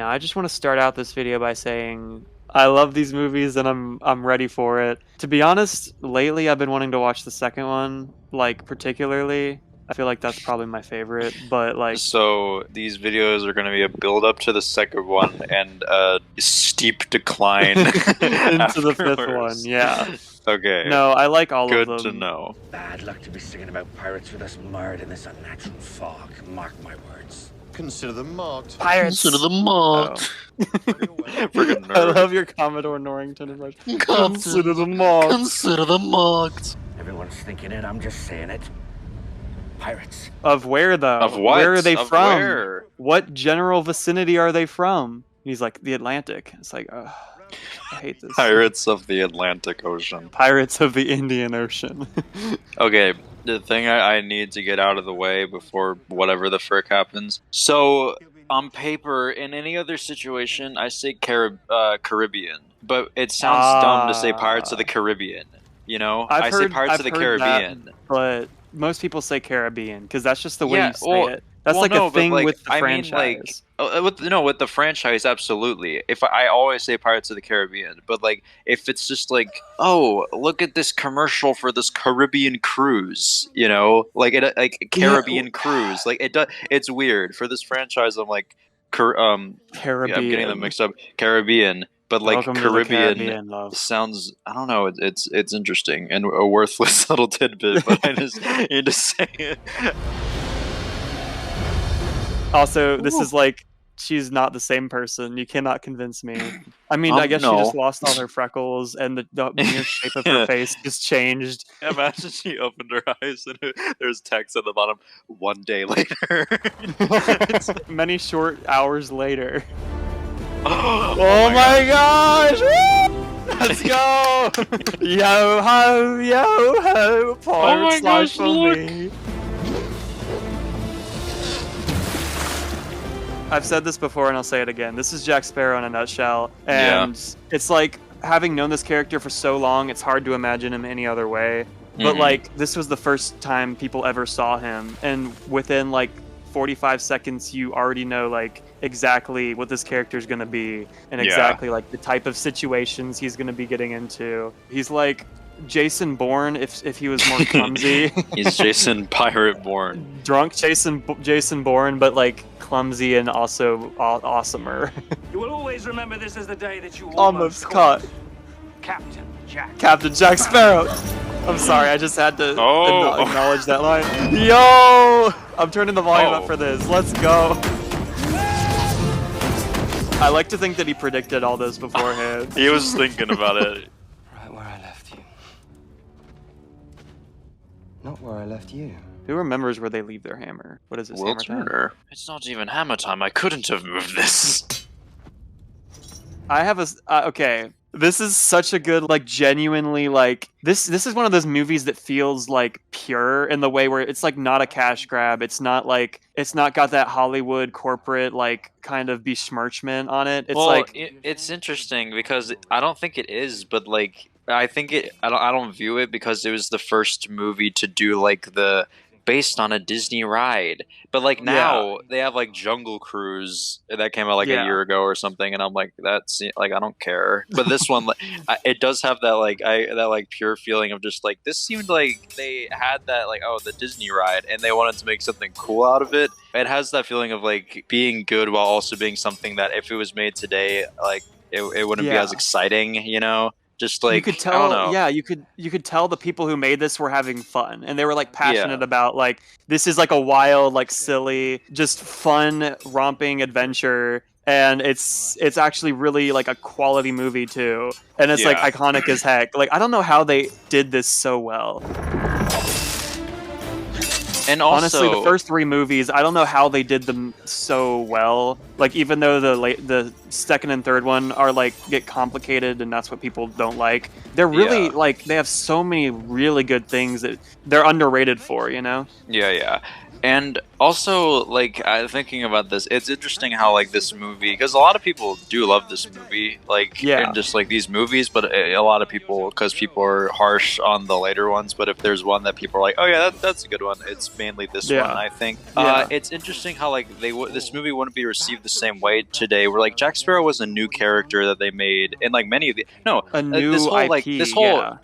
Now, I just want to start out this video by saying I love these movies and I'm ready for it. To be honest, lately I've been wanting to watch the second one, like particularly. I feel like that's probably my favorite, but like So these videos are going to be a build up to the second one and a steep decline into the fifth one, afterwards. yeah. Okay. No, I like all of Good them. to know. Bad luck to be singing about pirates with us mired in this unnatural fog. Mark my words. Consider them marked. Pirates. Consider them marked. Friggin' I nerd. love your Commodore Norrington impression. Consider them marked. Consider them marked. Everyone's thinking it, I'm just saying it. Pirates. Of where though? Of what? Where are they Of from? where? What general vicinity are they from? And he's like, the Atlantic. It's like, ugh, I hate this. Pirates of the Atlantic Ocean. Pirates of the Indian Ocean. Okay, the thing I need to get out of the way before whatever the frick happens. So, on paper, in any other situation, I say Caribbean. But it sounds dumb to say Pirates of the Caribbean. You know? I say Pirates of the Caribbean. But most people say Caribbean, because that's just the way Yeah, you say it. That's like no, a thing but, like, with the I mean, franchise. with the franchise, absolutely. If I always say Pirates of the Caribbean, but like if it's just like, oh, look at this commercial for this Caribbean cruise, you know, like Caribbean cruise, like it's weird for this franchise. I'm like, Caribbean. yeah, I'm getting them mixed up. Caribbean, but like Welcome to the Caribbean Caribbean, love. sounds, I don't know, it's interesting and a worthless little tidbit, but I just need to say it. Also, this is like, she's not the same person. You cannot convince me. I mean, I guess she no. just lost all her freckles and the mere shape of her face just changed. Imagine she opened her eyes and there's text at the bottom, 1 day later. Many short hours later. Oh my gosh! Woo! Let's go! Yo ho, pirates life for look. me. I've said this before and I'll say it again. This is Jack Sparrow in a nutshell. And it's like, having known this character for so long, it's hard to imagine him any other way. But like, this was the first time people ever saw him. And within like 45 seconds, you already know like exactly what this character is going to be. And exactly like the type of situations he's going to be getting into. He's like Jason Bourne if he was more clumsy. He's Jason Pirate Bourne. Drunk Jason Bourne, but like clumsy and also awesomer. You will always remember this as the day that you Almost caught. Captain Jack Sparrow. I'm sorry, I just had to acknowledge that line. Yo! I'm turning the volume up for this. Let's go. I like to think that he predicted all this beforehand. He was thinking about it. Right where I left you. Not where I left you. Who remembers where they leave their hammer? What is this? Will Hammer time? Turner. It's not even hammer time. I couldn't have moved this. I have a okay. This is such a good, like, genuinely, like, this is one of those movies that feels like pure in the way where it's like not a cash grab. It's not got that Hollywood corporate like kind of besmirchment on it. It's it's interesting because I don't think it is, but like I think I don't view it because it was the first movie to do like the based on a Disney ride, but like now they have like Jungle Cruise that came out like a year ago or something, and I'm like, that's like, I don't care. But this one, it does have that like pure feeling of just like, this seemed like they had that like, oh, the Disney ride, and they wanted to make something cool out of it. It has that feeling of like being good while also being something that if it was made today, like it wouldn't be as exciting, you know. Just like, you could tell, I don't know. yeah, you could tell the people who made this were having fun, and they were like passionate about like, this is like a wild, like silly, just fun, romping adventure, and it's actually really like a quality movie too, and it's like iconic as heck. Like, I don't know how they did this so well. And also, honestly, the first three movies, I don't know how they did them so well. Like, even though the second and third one are like get complicated, and that's what people don't like. They're really like, they have so many really good things that they're underrated for, you know? Yeah. And Also, like, thinking about this, it's interesting how, like, this movie, because a lot of people do love this movie, like, Yeah. and just, like, these movies, but a lot of people, because people are harsh on the later ones, but if there's one that people are like, oh yeah, that's a good one, it's mainly this Yeah. one, I think. Yeah. It's interesting how, like, this movie wouldn't be received the same way today, where, like, Jack Sparrow was a new character that they made, and, like, many of the, A new this whole, IP, like,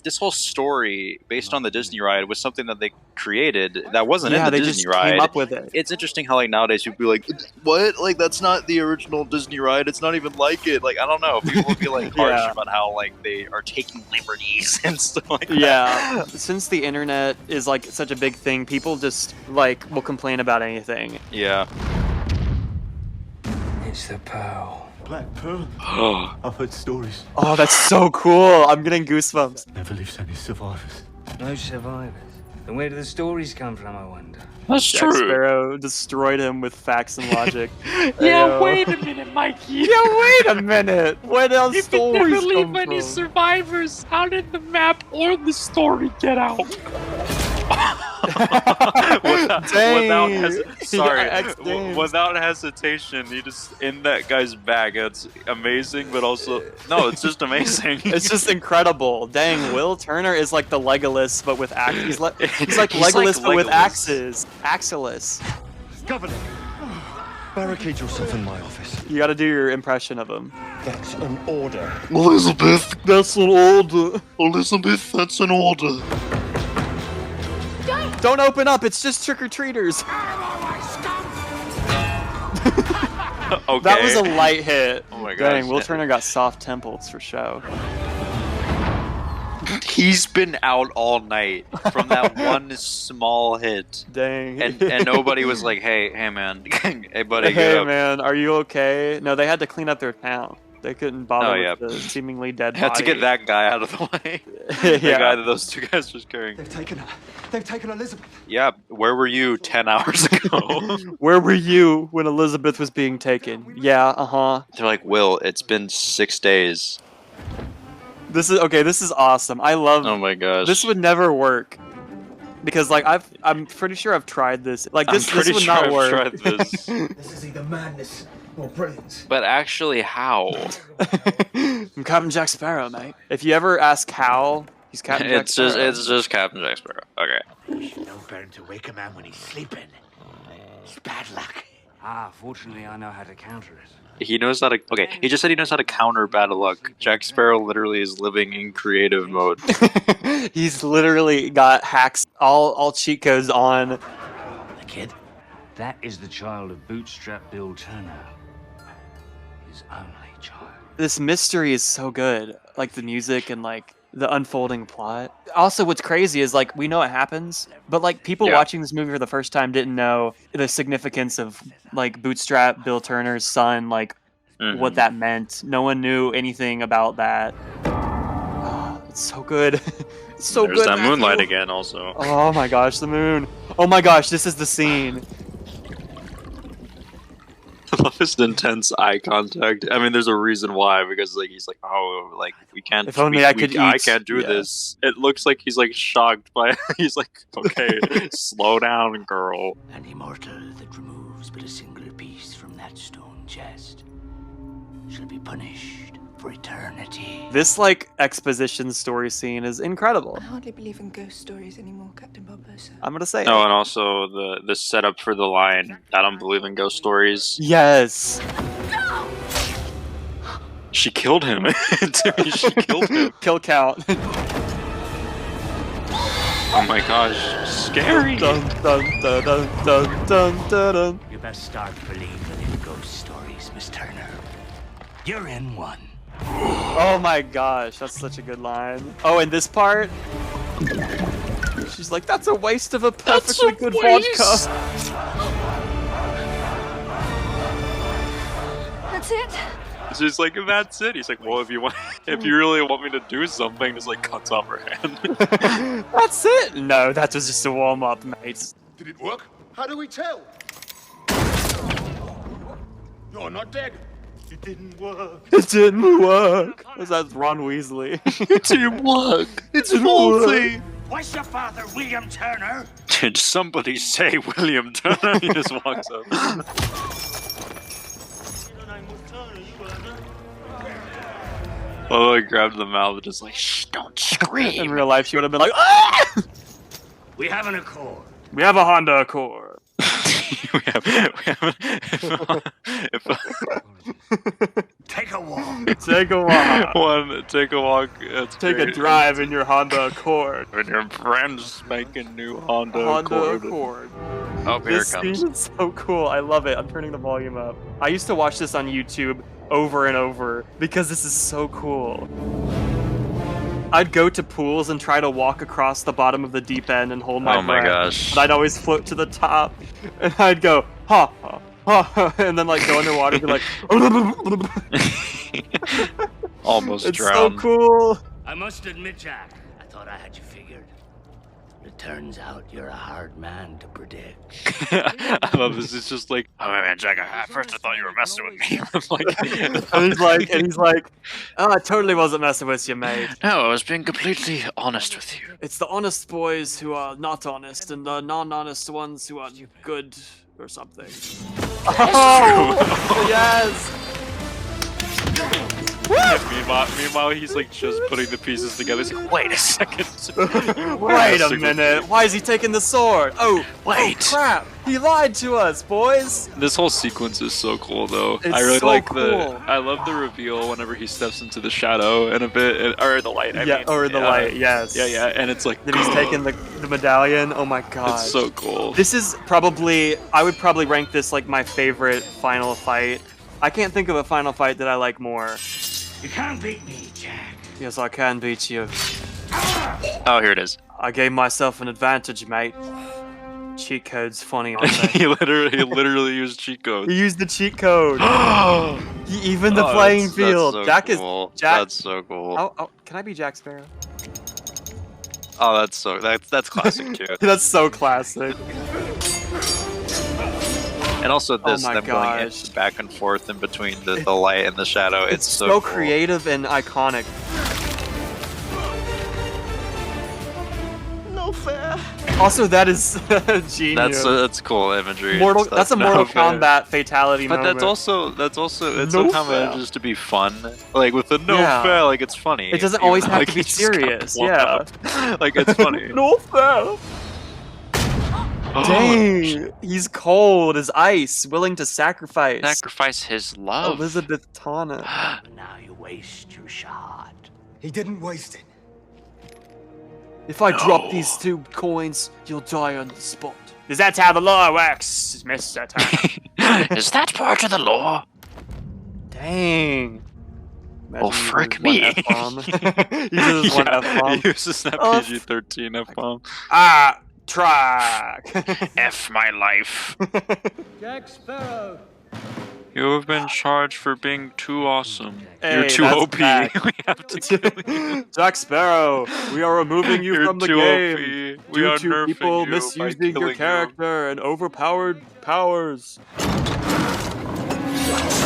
this whole story based on the Disney ride was something that they created that wasn't in the they Disney just ride. came up with it. It's interesting how, like, nowadays people be like, what? Like, that's not the original Disney ride. It's not even like it. Like, I don't know. People will be like harsh Yeah. about how, like, they are taking liberties and stuff like that. Yeah, since the internet is like such a big thing, people just like will complain about anything. Yeah. It's the pearl. Black Pearl? I've heard stories. Oh, that's so cool! I'm getting goosebumps. Never leaves any survivors. No survivors. Then where do the stories come from, I wonder? That's Jack Sparrow destroyed him with facts and logic. Yeah, Ayo. wait a minute, Mikey. Yeah, wait a minute. Where else If it stories never leave come any from? survivors, how did the map or the story get out? Dang. sorry, Yeah, X-Games. without hesitation, he just in that guy's bag. It's amazing, but also no, it's just amazing. It's just incredible. Dang, Will Turner is like the Legolas, but with axes. He's like Legolas, but with Legolas. axes. Axeless. Governor! Barricade yourself in my office. You gotta do your impression of him. That's an order. Elizabeth, That's an order. Elizabeth, that's an order. Don't open up, it's just trick-or-treaters. Okay. That was a light hit. Oh my gosh. Dang, Will Turner got soft temples for show. He's been out all night from that one small hit, Dang. and nobody was like, "Hey, man, hey, buddy, get Hey up." man, are you okay? No, they had to clean up their town. They couldn't bother Oh, yeah. with the seemingly dead Had to body. get that guy out of the way. The Yeah. guy that those two guys was carrying. They've taken her. They've taken Elizabeth. Yeah, where were you 10 hours ago? Where were you when Elizabeth was being taken? Yeah, uh-huh. They're like, Will, it's been 6 days. This is awesome. I love Oh my gosh. this would never work. Because like I'm pretty sure I've tried this. Like I'm this pretty would sure not I've work. tried this. This is either madness or brilliance. But actually, how? I'm Captain Jack Sparrow, mate. If you ever ask how, he's Captain Jack Sparrow. It's just Captain Jack Sparrow. Okay. No better to wake a man when he's sleeping. It's bad luck. Ah, fortunately I know how to counter it. He knows how to. Okay, he just said he knows how to counter bad luck. Jack Sparrow literally is living in creative mode. He's literally got hacks, all cheat codes on. The kid? That is the child of Bootstrap Bill Turner. His only child. This mystery is so good. Like the music and like the unfolding plot. Also, what's crazy is like we know it happens, but like people Yeah. watching this movie for the first time didn't know the significance of like Bootstrap Bill Turner's son, like what that meant. No one knew anything about that. Oh, it's so good. It's so There's good. that moonlight Matthew. again, also. Oh my gosh, the moon. Oh my gosh, this is the scene. I love his intense eye contact. I mean, there's a reason why, because like he's like, oh, like we can't. If only we, I could I eat. can't do Yeah. this. It looks like he's like shocked by. He's like, okay, slow down, girl. An immortal that removes but a single piece from that stone chest shall be punished for eternity. This like exposition story scene is incredible. I hardly believe in ghost stories anymore, Captain Barbosa. I'm gonna say Oh, it. and also the setup for the line, I don't believe in ghost stories. Yes. She killed him. Timmy, she killed him. Kill count. Oh my gosh, scary. Dun, dun, dun, dun, dun, dun, dun, dun. You best start believing in ghost stories, Miss Turner. You're in one. Oh my gosh, that's such a good line. Oh, and this part, she's like, "That's a waste of a perfectly good vodka." That's it? She's like, that's it. He's like, well, if you really want me to do something, just like cuts off her hand. That's it. No, that was just a warm up, mate. Did it work? How do we tell? You're not dead. It didn't work. It didn't work. Was that Ron Weasley? It didn't work. It's It didn't faulty. work. What's your father, William Turner? Did somebody say William Turner? He just walks up. Oh, I grabbed the mouth and just like, shh, don't scream. In real life, she would have been like, ah! We have an Accord. We have a Honda Accord. Take a walk. Take a walk. Take a walk. That's Take a great. drive in your Honda Accord. When your friends make a new Honda Accord. Oh, here it This comes. scene is so cool. I love it. I'm turning the volume up. I used to watch this on YouTube over and over because this is so cool. I'd go to pools and try to walk across the bottom of the deep end and hold my Oh my breath. gosh. But I'd always float to the top, and I'd go ha ha ha, and then like go underwater and be like. Almost It's drowned. so cool. I must admit, Jack, I thought I had you figured. It turns out you're a hard man to predict. I love this. It's just like, oh man, Jack. At first I thought you were messing with me. I'm like, and he's like, oh, I totally wasn't messing with you, mate. no, I was being completely honest with you. It's the honest boys who are not honest, and the non-honest ones who are good or something. Oh, yes. Meanwhile, he's like just putting the pieces together. He's like, wait a second. Wait a minute. Why is he taking the sword? Oh, Wait. Oh, crap. He lied to us, boys. This whole sequence is so cool, though. It's I really so like cool. I love the reveal whenever he steps into the shadow and a bit, or the light. I mean, Or the light, yes. Yeah, and it's like That he's taking the medallion. Oh my god. It's so cool. This is probably, I would probably rank this like my favorite final fight. I can't think of a final fight that I like more. You can't beat me, Jack. Yes, I can beat you. Oh, here it is. I gave myself an advantage, mate. Cheat code's funny, aren't they? he literally used cheat codes. He used the cheat code. He evened the Oh, playing that's field. so Jack cool. is Jack. That's so cool. Oh, can I be Jack Sparrow? Oh, that's classic too. That's so classic. And also this, my them gosh. going back and forth in between the light and the shadow. It's so so cool. creative and iconic. No fair. Also, that is genius. That's cool imagery. That's a Mortal Kombat fatality But moment. that's also it No somehow fair. manages to be fun. Like with the no Yeah. fair, like it's funny. It doesn't Even always though, have like, to be he just got serious, blown yeah. up. Like it's funny. No fair. Dang, he's cold as ice, willing to sacrifice. Sacrifice his love. Elizabeth Tana. Now you waste your shot. He didn't waste it. If I drop these 2 coins, you'll die on the spot. Is that how the law works, Mr. Tana? Is that part of the law? Dang. Oh, frick me. He uses one F-bomb. He uses that Oh, PG-13 F-bomb. Ah, track. F my life. Jack Sparrow. You have been charged for being too awesome. Hey, You're too that's OP. back. We have to kill you. Jack Sparrow, we are removing you You're from the too game OP. We due are to nerfing people you by misusing your killing you. character and overpowered powers.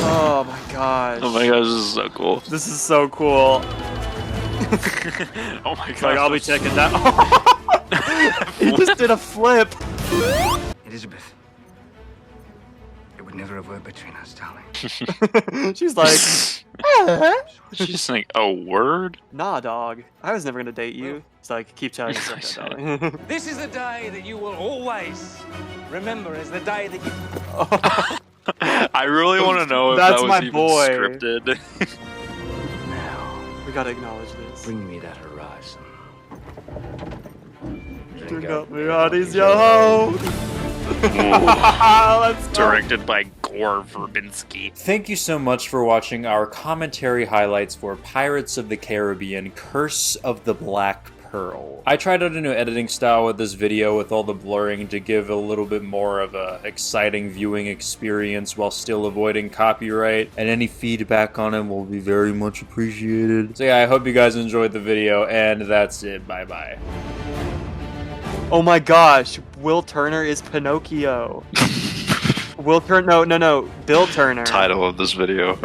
Oh my gosh. Oh my gosh, this is so cool. This is so cool. Oh my gosh. Like, I'll be taking that. He just did a flip. Elizabeth. It would never have worked between us, darling. She's like, She's like, a word? nah, dog. I was never gonna date you. It's like, keep telling yourself that, darling. This is the day that you will always remember as the day that you. I really want to know if That's that was my even boy. scripted. Now, We gotta acknowledge this. bring me that horizon. Drink up me hearties, yo ho! Let's go. Directed by Gore Verbinski. Thank you so much for watching our commentary highlights for Pirates of the Caribbean: Curse of the Black Pearl. I tried out a new editing style with this video with all the blurring to give a little bit more of a exciting viewing experience while still avoiding copyright, and any feedback on it will be very much appreciated. So yeah, I hope you guys enjoyed the video, and that's it. Bye bye. Oh my gosh, Will Turner is Pinocchio. Will Turner, no, Bill Turner. Title of this video.